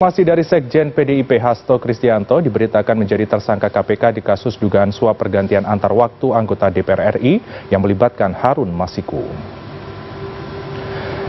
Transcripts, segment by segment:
Masih dari Sekjen PDIP Hasto Kristianto diberitakan menjadi tersangka KPK di kasus dugaan suap pergantian antar waktu anggota DPR RI yang melibatkan Harun Masiku.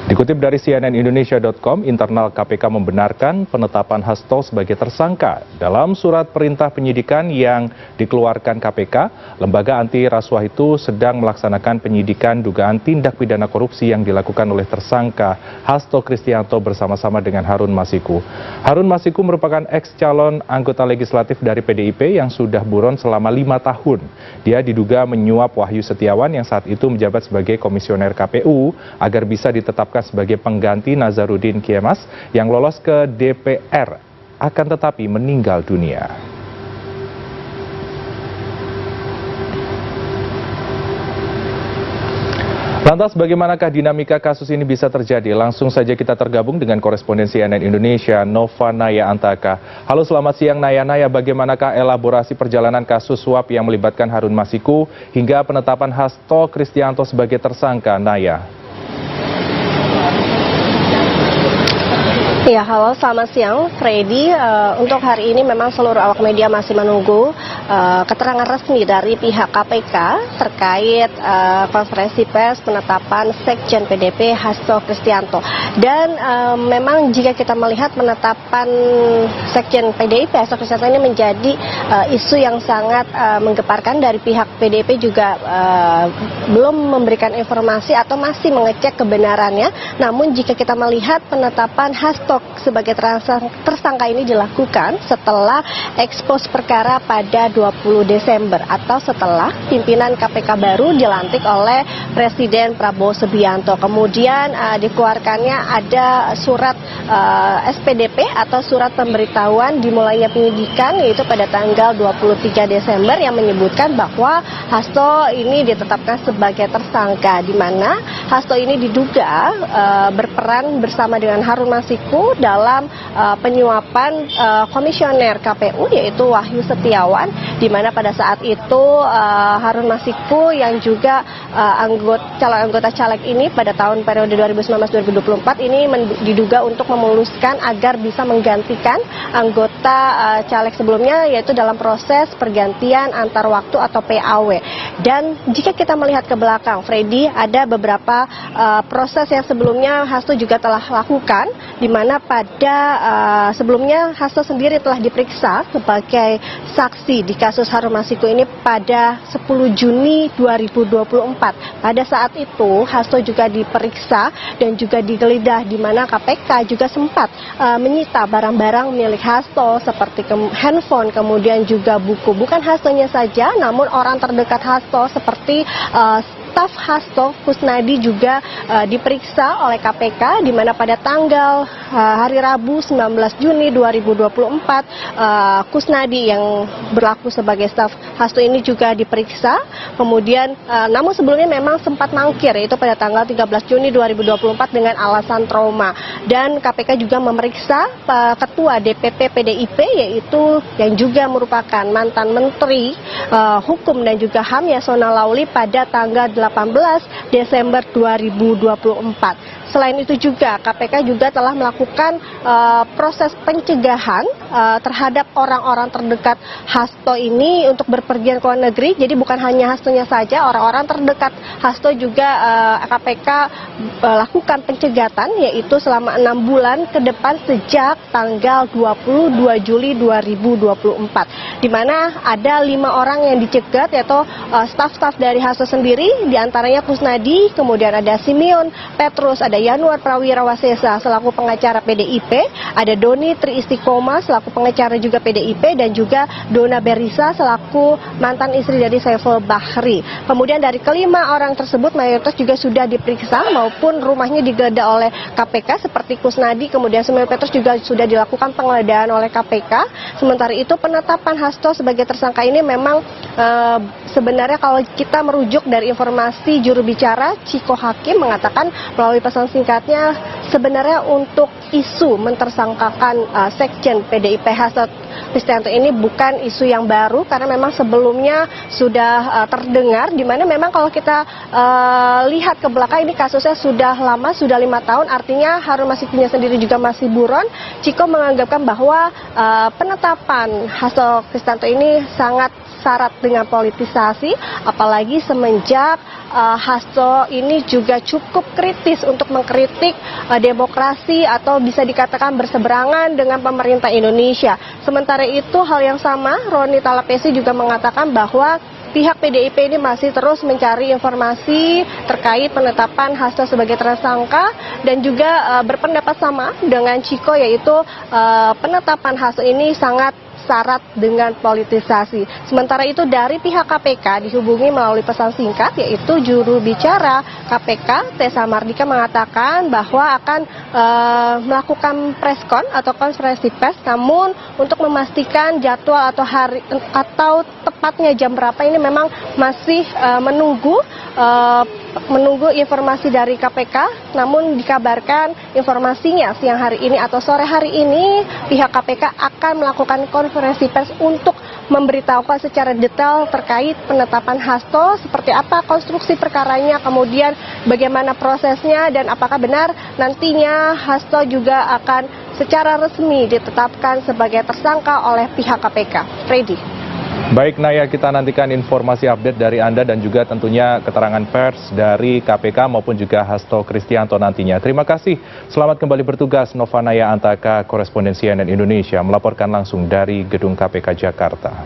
Dikutip dari cnnindonesia.com, internal KPK membenarkan penetapan Hasto sebagai tersangka. Dalam surat perintah penyidikan yang dikeluarkan KPK, lembaga anti rasuah itu sedang melaksanakan penyidikan dugaan tindak pidana korupsi yang dilakukan oleh tersangka Hasto Kristianto bersama-sama dengan Harun Masiku. Harun Masiku merupakan ex-calon anggota legislatif dari PDIP yang sudah buron selama 5 tahun. Dia diduga menyuap Wahyu Setiawan yang saat itu menjabat sebagai komisioner KPU agar bisa ditetapkan sebagai pengganti Nazarudin Kemas yang lolos ke DPR akan tetapi meninggal dunia. Lantas bagaimanakah dinamika kasus ini bisa terjadi? Langsung saja kita tergabung dengan korespondensi CNN Indonesia, Nova Naya Antaka. Halo, selamat siang Naya. Naya, bagaimanakah elaborasi perjalanan kasus suap yang melibatkan Harun Masiku hingga penetapan Hasto Kristianto sebagai tersangka, Naya? Ya, halo, selamat siang, Freddy. Untuk hari ini memang seluruh awak media masih menunggu keterangan resmi dari pihak KPK terkait konferensi pers penetapan Sekjen PDIP Hasto Kristianto. Dan memang jika kita melihat penetapan Sekjen PDIP Hasto Kristianto ini menjadi isu yang sangat menggeparkan. Dari pihak PDIP juga belum memberikan informasi atau masih mengecek kebenarannya. Namun jika kita melihat penetapan Hasto sebagai tersangka ini dilakukan setelah ekspos perkara pada 20 Desember atau setelah pimpinan KPK baru dilantik oleh Presiden Prabowo Subianto. Kemudian dikeluarkannya ada surat SPDP atau surat pemberitahuan dimulainya penyidikan, yaitu pada tanggal 23 Desember yang menyebutkan bahwa Hasto ini ditetapkan sebagai tersangka, di mana Hasto ini diduga berperan bersama dengan Harun Masiku dalam penyuapan komisioner KPU yaitu Wahyu Setiawan, di mana pada saat itu Harun Masiku yang juga calon anggota caleg ini pada tahun periode 2019-2024 ini diduga untuk memuluskan agar bisa menggantikan anggota caleg sebelumnya, yaitu dalam proses pergantian antar waktu atau PAW. Dan jika kita melihat ke belakang, Freddy, ada beberapa proses yang sebelumnya Hasto juga telah lakukan, di mana pada sebelumnya Hasto sendiri telah diperiksa sebagai saksi di kasus Harun Masiku ini pada 10 Juni 2024. Pada saat itu Hasto juga diperiksa dan juga digeledah, di mana KPK juga sempat menyita barang-barang milik Hasto seperti handphone, kemudian juga buku. Bukan Hastonya saja, namun orang terdekat Hasto seperti staf Hasto, Kusnadi, juga diperiksa oleh KPK, di mana pada tanggal hari Rabu 19 Juni 2024 Kusnadi yang berlaku sebagai staf Hasto ini juga diperiksa. Kemudian namun sebelumnya memang sempat mangkir, yaitu pada tanggal 13 Juni 2024 dengan alasan trauma. Dan KPK juga memeriksa Ketua DPP PDIP, yaitu yang juga merupakan mantan Menteri Hukum dan juga HAM Yasona Lauli pada tanggal 18 Desember 2024. Selain itu juga KPK juga telah melakukan proses pencegahan terhadap orang-orang terdekat Hasto ini untuk berpergian ke luar negeri. Jadi bukan hanya Hastonya saja, orang-orang terdekat Hasto juga KPK lakukan pencegatan, yaitu selama 6 bulan ke depan sejak tanggal 22 Juli 2024. Di mana ada 5 orang yang dicegat, yaitu staf-staf dari Hasto sendiri, diantaranya Kusnadi, kemudian ada Simeon Petrus, ada Yanuar Prawirawasesa selaku pengacara PDIP, ada Doni Tri Istiqomah selaku pengacara juga PDIP, dan juga Dona Berisa selaku mantan istri dari Saiful Bahri. Kemudian dari kelima orang tersebut mayoritas juga sudah diperiksa maupun rumahnya digeledah oleh KPK, seperti Kusnadi, kemudian Simeon Petrus juga sudah dilakukan penggeledahan oleh KPK. Sementara itu penetapan Hasto sebagai tersangka ini memang sebenarnya kalau kita merujuk dari informasi juru bicara Ciko Hakim mengatakan melalui pesan singkatnya, sebenarnya untuk isu mentersangkakan Sekjen PDIP Hasto Kristianto ini bukan isu yang baru karena memang sebelumnya sudah terdengar, di mana memang kalau kita lihat ke belakang ini kasusnya sudah lama, sudah 5 tahun, artinya Harun Masiku sendiri juga masih buron. Ciko menganggapkan bahwa penetapan hasto Kristianto ini sangat syarat dengan politisasi, apalagi semenjak hasto ini juga cukup kritis untuk mengkritik demokrasi atau bisa dikatakan berseberangan dengan pemerintah Indonesia. Sementara itu hal yang sama, Roni Talapesi juga mengatakan bahwa pihak PDIP ini masih terus mencari informasi terkait penetapan hasto sebagai tersangka dan juga berpendapat sama dengan Ciko, yaitu penetapan hasto ini sangat syarat dengan politisasi. Sementara itu dari pihak KPK dihubungi melalui pesan singkat, yaitu juru bicara KPK Tessa Mardika mengatakan bahwa akan melakukan preskon atau konferensi pers, namun untuk memastikan jadwal atau hari atau tepatnya jam berapa ini memang masih menunggu informasi dari KPK. Namun dikabarkan informasinya siang hari ini atau sore hari ini pihak KPK akan melakukan konferensi pers untuk memberitahukan secara detail terkait penetapan hasto, seperti apa konstruksi perkaranya, kemudian bagaimana prosesnya, dan apakah benar nantinya hasto juga akan secara resmi ditetapkan sebagai tersangka oleh pihak KPK. Freddy. Baik Naya, kita nantikan informasi update dari Anda dan juga tentunya keterangan pers dari KPK maupun juga Hasto Kristianto nantinya. Terima kasih. Selamat kembali bertugas Nova Naya Antaka, koresponden CNN Indonesia, melaporkan langsung dari Gedung KPK Jakarta.